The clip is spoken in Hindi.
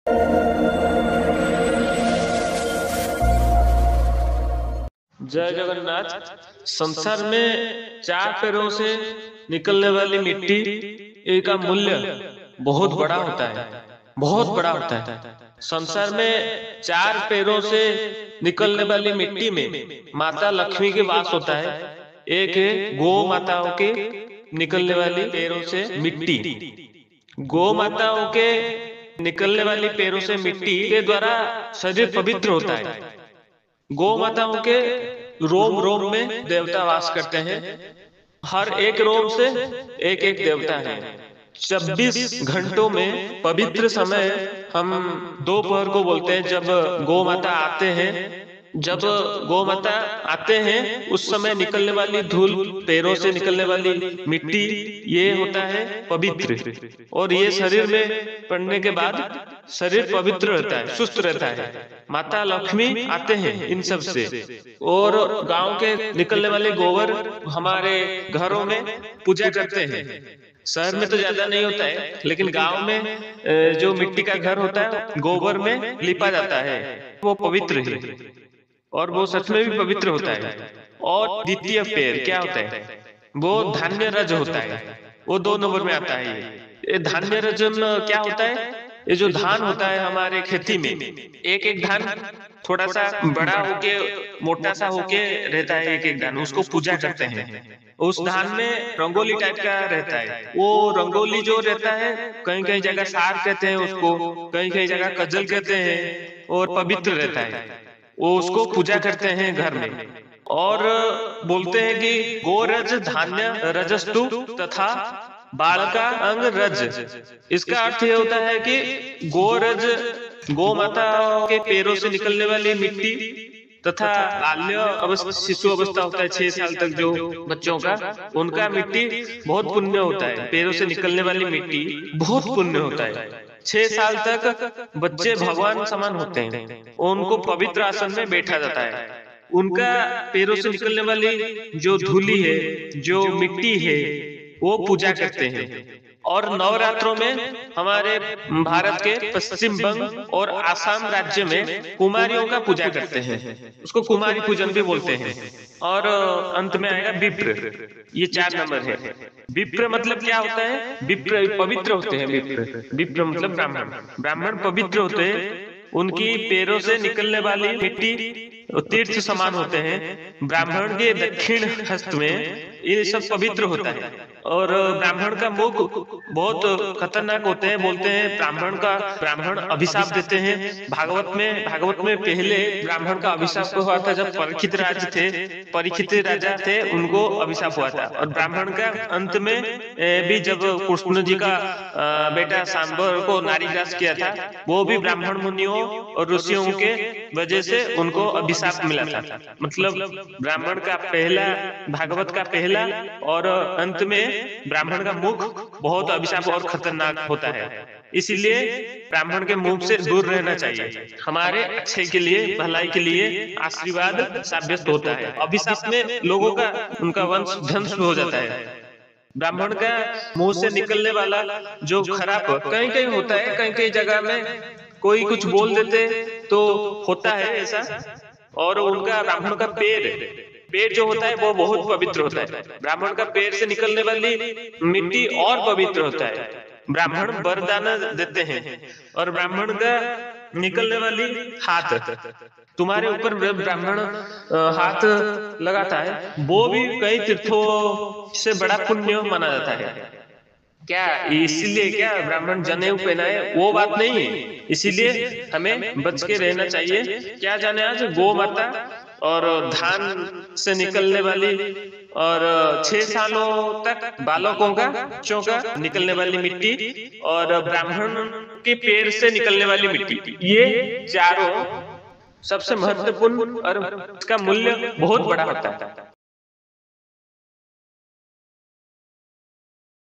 जय जगन्नाथ। संसार में चार पैरों से निकलने वाली मिट्टी का मूल्य बहुत बड़ा होता है, बहुत बड़ा होता है। संसार में चार पैरों से निकलने वाली मिट्टी में माता लक्ष्मी के वास होता है। एक है गौ माताओं के निकलने वाली पैरों से मिट्टी। गौ माताओं के निकलने वाली पैरों से मिट्टी के द्वारा शरीर पवित्र होता है। गौ माताओं के रोम रोम में देवता वास करते हैं। हर एक रोम से एक एक देवता है। 26 घंटों में पवित्र समय हम दोपहर को बोलते हैं। जब गौ माता आते हैं, जब गौ माता आते हैं उस समय निकलने वाली धूल, पैरों से निकलने वाली मिट्टी, ये होता है पवित्र। और ये शरीर में पड़ने के बाद शरीर पवित्र रहता है, सुस्त रहता है। माता लक्ष्मी आते हैं इन सब से। और गांव के निकलने वाले गोबर हमारे घरों में पूजा करते हैं। शहर में तो ज्यादा नहीं होता है, लेकिन गांव में जो मिट्टी का घर होता है गोबर में लिपा जाता है, वो पवित्र है और वो सच में भी पवित्र होता है। और द्वितीय पैर क्या होता है? वो धान्य रज होता है, वो 2 नंबर में आता है। ये धान्य रजन क्या होता है? ये जो धान होता है हमारे खेती में, एक एक धान थोड़ा सा बड़ा होके मोटा सा होके रहता है। एक एक धान उसको पूजा करते हैं। उस धान में रंगोली टाइप का रहता है। वो रंगोली जो रहता है, कहीं कहीं जगह सार कहते हैं उसको, कहीं कहीं जगह कजल कहते हैं, और पवित्र रहता है। वो उसको पूजा करते हैं घर में। और बोलते हैं कि गोरज धान्य रजस्तु तथा बालका अंग रज। इसका अर्थ ये होता है कि गोरज गौ माता के पैरों से निकलने वाली मिट्टी तथा बाल्य अवस्था, शिशु अवस्था होता है 6 साल तक जो बच्चों का, उनका मिट्टी बहुत पुण्य होता है। पैरों से निकलने वाली मिट्टी बहुत पुण्य होता है। 6 साल तक बच्चे भगवान समान होते हैं। उनको पवित्र आसन में बैठा जाता है। उनका पैरों से निकलने वाली जो धूली है, जो मिट्टी है, वो पूजा करते हैं। और नवरात्रों में हमारे भारत के पश्चिम बंग और आसाम राज्य में कुमारियों का पूजा करते हैं। उसको कुमारी पूजन भी बोलते हैं। और अंत में आएगा विप्र। ये 4 नंबर है। विप्र मतलब क्या होता है? विप्र पवित्र होते हैं। विप्र मतलब ब्राह्मण। ब्राह्मण पवित्र होते हैं। उनकी पैरों से निकलने वाली मिट्टी तीर्थ समान होते हैं। ब्राह्मण के दक्षिण हस्त में ये सब पवित्र होता है। और ब्राह्मण का मुख बहुत खतरनाक होते हैं। बोलते हैं ब्राह्मण अभिशाप देते हैं। भागवत में पहले ब्राह्मण का अभिशाप हुआ था जब परीक्षित राजा थे, उनको अभिशाप हुआ था। और ब्राह्मण का अंत में भी जब कृष्ण जी का बेटा सांबर को नारीग्रास किया था, वो भी ब्राह्मण मुनियों और ऋषियों के वजह से उनको अभिशाप मिला था। मतलब ब्राह्मण का पहला, भागवत का पहला और अंत में ब्राह्मण का मुख बहुत अभिशाप और खतरनाक होता है। इसीलिए ब्राह्मण के मुख से दूर रहना चाहिए। हमारे अच्छे के लिए, भलाई के लिए आशीर्वाद साब्यस्त होता है। अभिशाप में लोगों का, उनका वंश ध्वंस हो जाता है। ब्राह्मण का मुंह से निकलने वाला जो खराब कहीं कहीं होता है, कहीं कहीं जगह में कोई कुछ बोल देते तो होता है ऐसा। और उनका ब्राह्मण का पेड़ जो होता है वो बहुत पवित्र होता है। ब्राह्मण का पेड़ से निकलने वाली मिट्टी और पवित्र होता है। ब्राह्मण वरदान देते हैं। और ब्राह्मण का निकलने वाली हाथ, तुम्हारे ऊपर ब्राह्मण हाथ लगाता है, वो भी कई तीर्थों से बड़ा पुण्य माना जाता है। क्या इसीलिए क्या ब्राह्मण जनेऊ पहनाए, वो बात नहीं है। इसीलिए हमें बच के रहना चाहिए। क्या जाने आज गौ माता और धान से निकलने वाली और 6 सालों तक बालकों का, बच्चों का निकलने वाली मिट्टी और ब्राह्मण के पैर से निकलने वाली मिट्टी, ये चारों सबसे महत्वपूर्ण और इसका मूल्य बहुत बड़ा होता है।